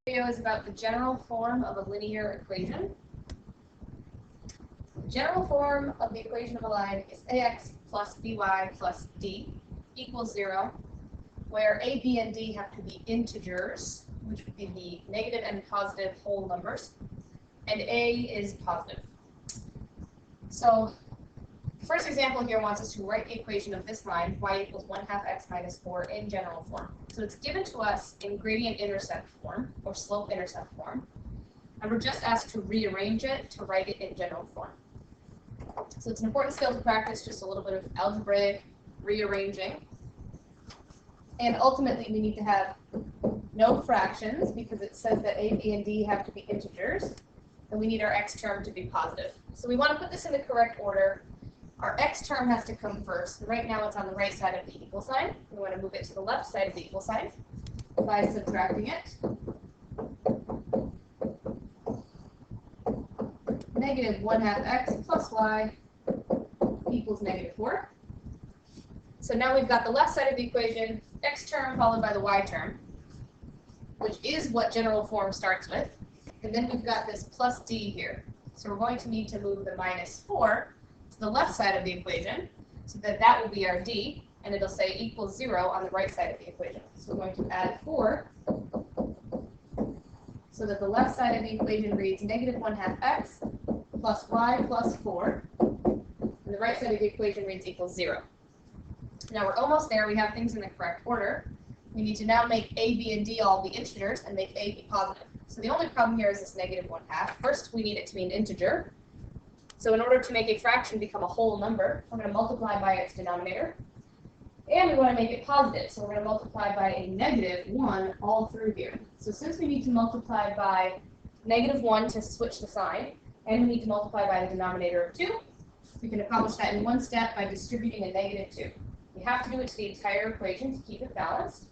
Video is about the general form of a linear equation. The general form of the equation of a line is ax plus by plus d equals 0, where a, b, and d have to be integers, which would be the negative and positive whole numbers, and a is positive. So the first example here wants us to write the equation of this line, y equals 1/2 x minus 4, in general form. So it's given to us in gradient-intercept form, or slope-intercept form, and we're just asked to rearrange it to write it in general form. So it's an important skill to practice, just a little bit of algebraic rearranging. And ultimately, we need to have no fractions, because it says that a, b, and d have to be integers, and we need our x term to be positive. So we want to put this in the correct order. Our x term has to come first. Right now it's on the right side of the equal sign. We want to move it to the left side of the equal sign by subtracting it. Negative 1/2 x plus y equals negative 4. So now we've got the left side of the equation, x term followed by the y term, which is what general form starts with. And then we've got this plus d here. So we're going to need to move the minus 4 to the left side of the equation, so that that will be our d, and it'll say equals 0 on the right side of the equation. So we're going to add 4, so that the left side of the equation reads negative 1/2 x plus y plus 4, and the right side of the equation reads equals 0. Now we're almost there. We have things in the correct order. We need to now make a, b, and d all be integers and make a be positive. So the only problem here is this negative 1/2. First, we need it to be an integer. So in order to make a fraction become a whole number, we're going to multiply by its denominator. And we want to make it positive, so we're going to multiply by a negative 1 all through here. So since we need to multiply by negative 1 to switch the sign, and we need to multiply by the denominator of 2, we can accomplish that in one step by distributing a negative 2. We have to do it to the entire equation to keep it balanced.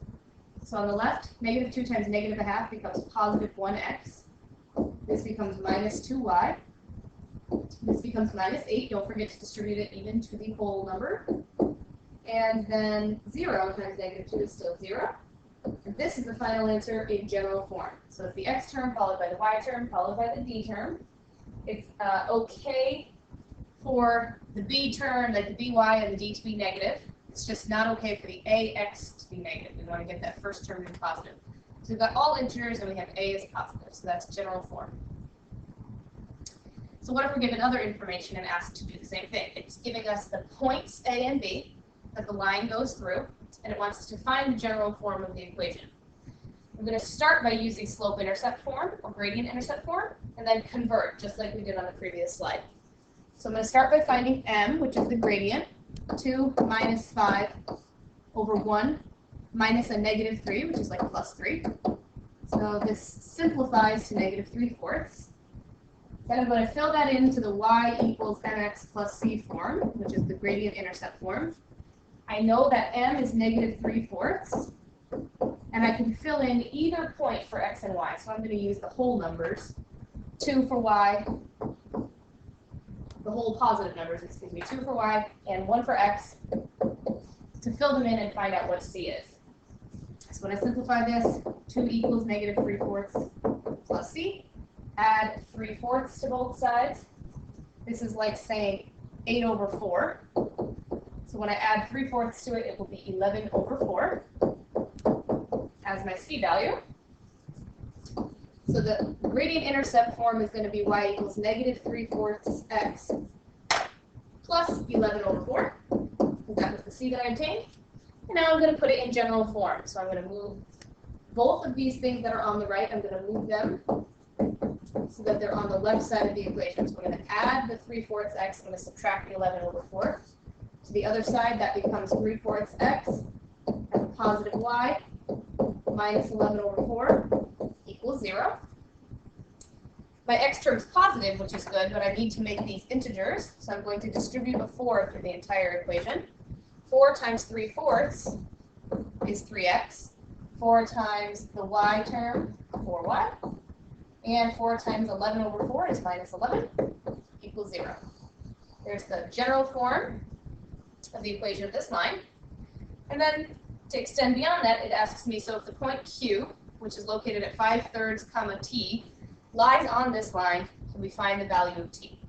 So on the left, negative 2 times negative 1/2 becomes positive 1x. This becomes minus 2y. This becomes minus 8. Don't forget to distribute it even to the whole number. And then 0 times negative 2 is still 0. And this is the final answer in general form. So it's the x term followed by the y term followed by the d term. It's okay for the b term, like the by and the d, to be negative. It's just not okay for the ax to be negative. We want to get that first term to be positive. So we've got all integers and we have a as positive. So that's general form. So what if we're given other information and asked to do the same thing? It's giving us the points a and b that the line goes through, and it wants us to find the general form of the equation. We're going to start by using slope-intercept form or gradient-intercept form, and then convert, just like we did on the previous slide. So I'm going to start by finding m, which is the gradient, 2 minus 5 over 1 minus a negative 3, which is like plus 3. So this simplifies to negative 3/4. Then I'm going to fill that into the y equals mx plus c form, which is the gradient-intercept form. I know that m is negative 3/4, and I can fill in either point for x and y. So I'm going to use the whole numbers, 2 for y, the whole positive numbers, excuse me, 2 for y and 1 for x, to fill them in and find out what c is. So when I simplify this, 2 equals negative 3/4 plus c. Add 3/4 to both sides. This is like saying 8 over 4. So when I add 3/4 to it, it will be 11 over 4 as my c value. So the gradient-intercept form is going to be y equals negative 3/4 x plus 11 over 4. That was the c that I obtained. And now I'm going to put it in general form. So I'm going to move both of these things that are on the right, I'm going to move them so that they're on the left side of the equation. So we're going to add the 3/4 x, I'm going to subtract the 11 over 4. To the other side, that becomes 3/4 x and a positive y minus 11 over 4 equals 0. My x term is positive, which is good, but I need to make these integers, so I'm going to distribute a 4 through the entire equation. 4 times 3/4 is 3x. 4 times the y term, 4y. And 4 times 11 over 4 is minus 11 equals 0. There's the general form of the equation of this line. And then to extend beyond that, it asks me, so if the point Q which is located at 5/3, comma t, lies on this line, and we find the value of t.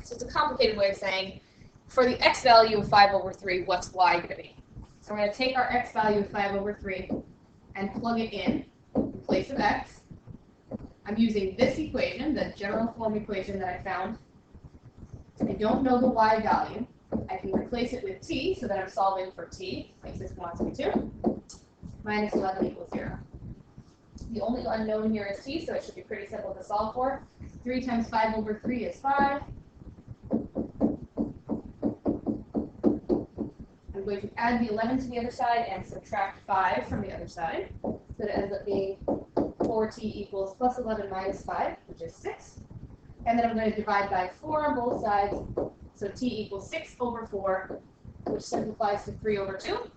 So it's a complicated way of saying, for the x value of 5/3, what's y going to be? So we're going to take our x value of 5/3 and plug it in place of x. I'm using this equation, the general form equation that I found. I don't know the y value. I can replace it with t, so that I'm solving for t, like this wants me to. Minus 11 equals 0. The only unknown here is t, so it should be pretty simple to solve for. 3 times 5/3 is 5. I'm going to add the 11 to the other side and subtract 5 from the other side. So it ends up being 4t equals plus 11 minus 5, which is 6. And then I'm going to divide by 4 on both sides. So t equals 6/4, which simplifies to 3/2.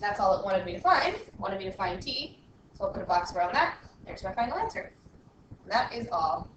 That's all it wanted me to find. It wanted me to find t. So I'll put a box around that. There's my final answer. And that is all.